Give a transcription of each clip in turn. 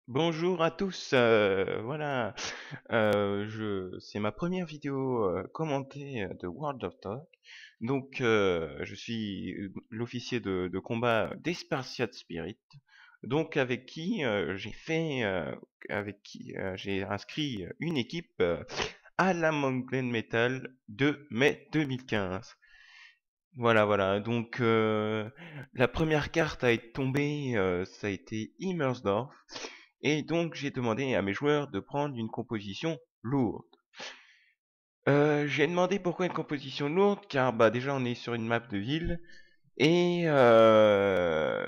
Bonjour à tous, voilà, c'est ma première vidéo commentée de World of Tanks. Donc, je suis l'officier de combat des Spartiate Spirit. Donc, avec qui j'ai inscrit une équipe à la Mountain Metal de mai 2015. Voilà, voilà. Donc, la première carte à être tombée, ça a été Immersdorf. Et donc j'ai demandé à mes joueurs de prendre une composition lourde. J'ai demandé pourquoi une composition lourde, car bah déjà on est sur une map de ville, et je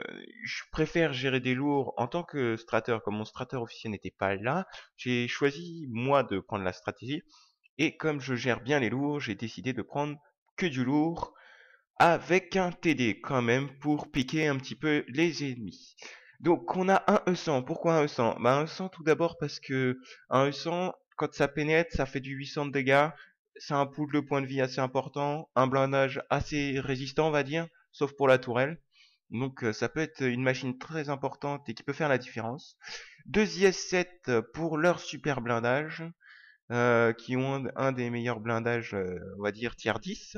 préfère gérer des lourds en tant que strater, comme mon strater officiel n'était pas là, j'ai choisi moi de prendre la stratégie, et comme je gère bien les lourds, j'ai décidé de prendre que du lourd, avec un TD quand même pour piquer un petit peu les ennemis. Donc on a un E100. Pourquoi un E100? Bah un E100 tout d'abord parce que un E100, quand ça pénètre, ça fait du 800 de dégâts. C'est un pool de points de vie assez important, un blindage assez résistant on va dire, sauf pour la tourelle. Donc ça peut être une machine très importante et qui peut faire la différence. Deux IS-7 pour leur super blindage, qui ont un des meilleurs blindages, on va dire tier 10.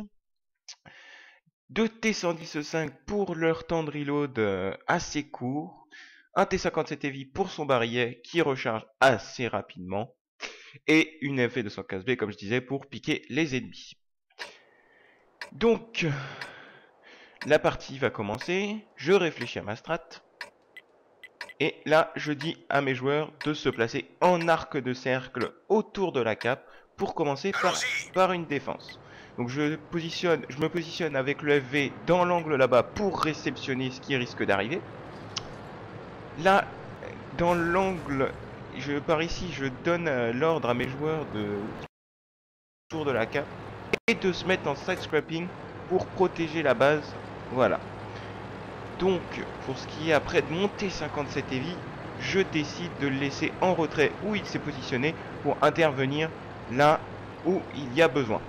Deux T110-5 pour leur temps de reload assez court, un T57 Heavy pour son barillet qui recharge assez rapidement, et une FV215B comme je disais pour piquer les ennemis. Donc, la partie va commencer, je réfléchis à ma strat, et là je dis à mes joueurs de se placer en arc de cercle autour de la cape pour commencer par une défense. Donc je me positionne avec le FV dans l'angle là-bas pour réceptionner ce qui risque d'arriver. Là, dans l'angle, par ici, je donne l'ordre à mes joueurs de tour de la cape et de se mettre en side scrapping pour protéger la base. Voilà. Donc, pour ce qui est après de monter 57 Heavy, je décide de le laisser en retrait où il s'est positionné pour intervenir là où il y a besoin.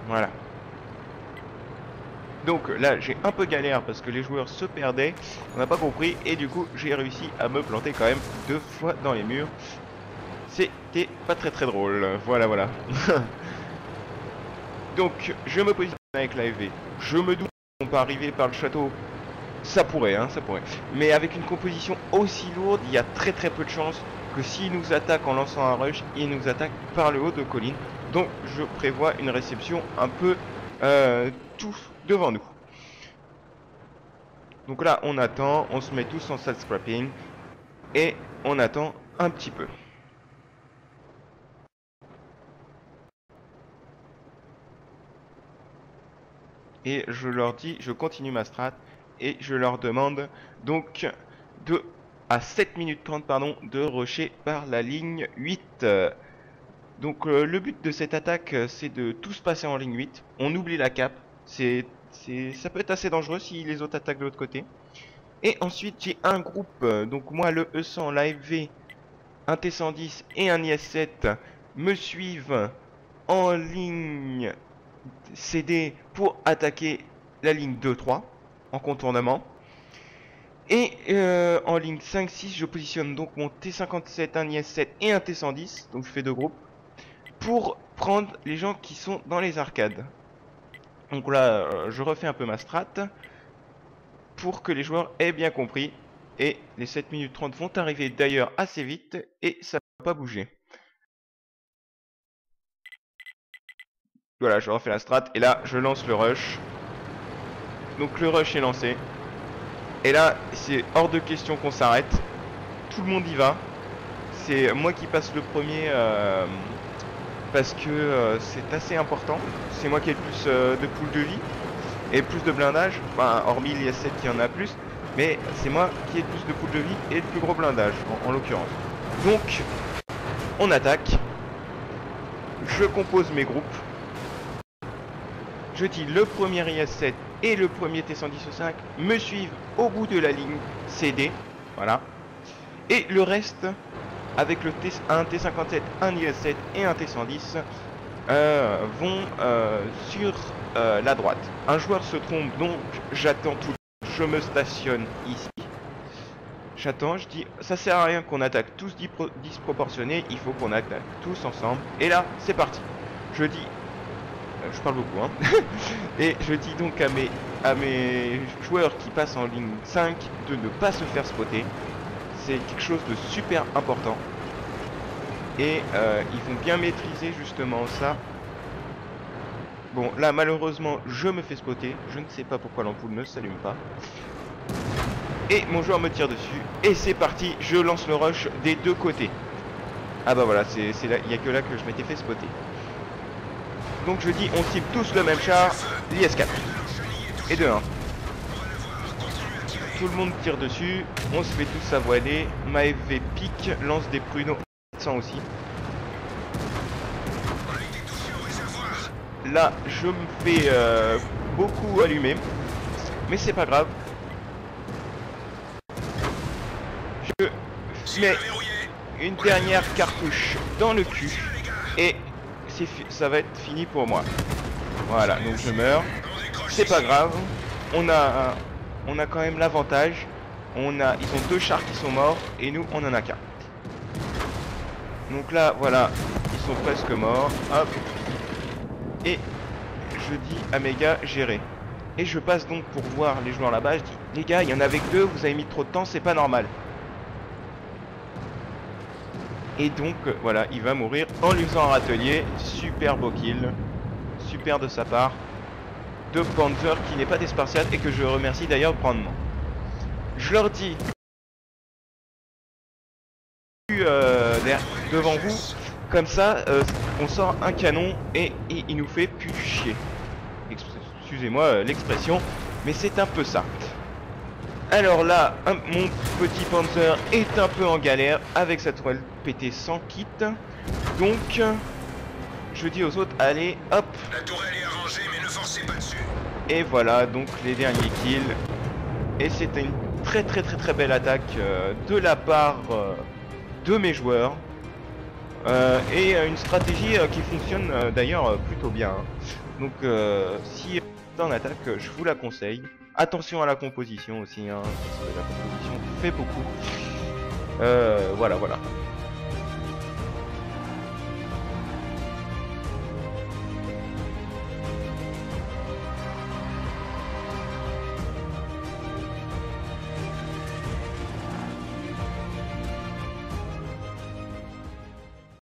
Voilà. Donc là j'ai un peu galère parce que les joueurs se perdaient, on n'a pas compris et du coup j'ai réussi à me planter quand même 2 fois dans les murs. C'était pas très drôle, voilà voilà. Donc je me positionne avec l'AFV, je me doute qu'on peut arriver par le château, ça pourrait hein, ça pourrait. Mais avec une composition aussi lourde, il y a très peu de chances que s'ils nous attaquent en lançant un rush, ils nous attaquent par le haut de colline. Donc je prévois une réception un peu tout devant nous. Donc là, on attend, on se met tous en side scrapping et on attend un petit peu. Et je leur dis, je continue ma strat et je leur demande donc à 7 minutes 30 pardon, de rusher par la ligne 8. Donc le but de cette attaque, c'est de tous passer en ligne 8. On oublie la cape, ça peut être assez dangereux si les autres attaquent de l'autre côté. Et ensuite j'ai un groupe, donc moi le E100, l'AFV, un T110 et un IS-7 me suivent en ligne CD pour attaquer la ligne 2-3 en contournement. Et en ligne 5-6, je positionne donc mon T57, un IS-7 et un T110, donc je fais deux groupes, pour prendre les gens qui sont dans les arcades. Donc là, je refais un peu ma strat pour que les joueurs aient bien compris. Et les 7 minutes 30 vont arriver d'ailleurs assez vite et ça ne va pas bouger. Voilà, je refais la strat et là je lance le rush. Donc le rush est lancé. Et là c'est hors de question qu'on s'arrête. Tout le monde y va. C'est moi qui passe le premier parce que c'est assez important. C'est moi qui ai le plus de pool de vie et plus de blindage. Enfin, hormis l'IS-7 qui en a plus. Mais c'est moi qui ai le plus de pool de vie et le plus gros blindage en l'occurrence. Donc on attaque. Je compose mes groupes. Je dis le premier IS-7 et le premier T110-5 me suivent au bout de la ligne CD. Voilà. Et le reste, avec un T57, un IS-7 et un T110, vont sur la droite. Un joueur se trompe, donc j'attends tout. Je me stationne ici. j'attends, je dis ça sert à rien qu'on attaque tous disproportionnés, il faut qu'on attaque tous ensemble. Et là, c'est parti. Je dis, je parle beaucoup, hein. Et je dis donc à mes joueurs qui passent en ligne 5 de ne pas se faire spotter. C'est quelque chose de super important. Et ils vont bien maîtriser justement ça. Bon, là malheureusement je me fais spotter. Je ne sais pas pourquoi l'ampoule ne s'allume pas. Et mon joueur me tire dessus. Et c'est parti, je lance le rush des deux côtés. Ah bah voilà, c'est là, il n'y a que là que je m'étais fait spotter. Donc je dis, on cible tous le même char, l'IS-4. Et de 1. Tout le monde tire dessus, on se fait tous avoiler. Ma FV pique, lance des pruneaux 700 aussi. Là, je me fais beaucoup allumer. Mais c'est pas grave. Je mets une dernière cartouche dans le cul. Et ça va être fini pour moi. Voilà, donc je meurs. C'est pas grave. On a quand même l'avantage. Ils ont 2 chars qui sont morts et nous on en a qu'un. Donc là, voilà, ils sont presque morts. Hop. Et je dis à mes gars, gérer. Et je passe donc pour voir les joueurs là-bas. Je dis, les gars, il y en avait que 2, vous avez mis trop de temps, c'est pas normal. Et donc, voilà, il va mourir en lui faisant un râtelier. Super beau kill. Super de sa part. De Panzer qui n'est pas des Spartiates et que je remercie d'ailleurs grandement. Je leur dis devant vous, comme ça on sort un canon et il nous fait plus chier. Excusez-moi l'expression, mais c'est un peu ça. Alors là, mon petit Panzer est un peu en galère avec sa tourelle pétée sans kit. Donc je dis aux autres, allez hop. La tourelle est arrangée mais ne forcez pas dessus. Et voilà donc les derniers kills. Et c'était une très belle attaque de la part de mes joueurs. Et une stratégie qui fonctionne d'ailleurs plutôt bien. Donc si vous êtes en attaque, je vous la conseille. Attention à la composition aussi, hein, parce que la composition fait beaucoup. Voilà.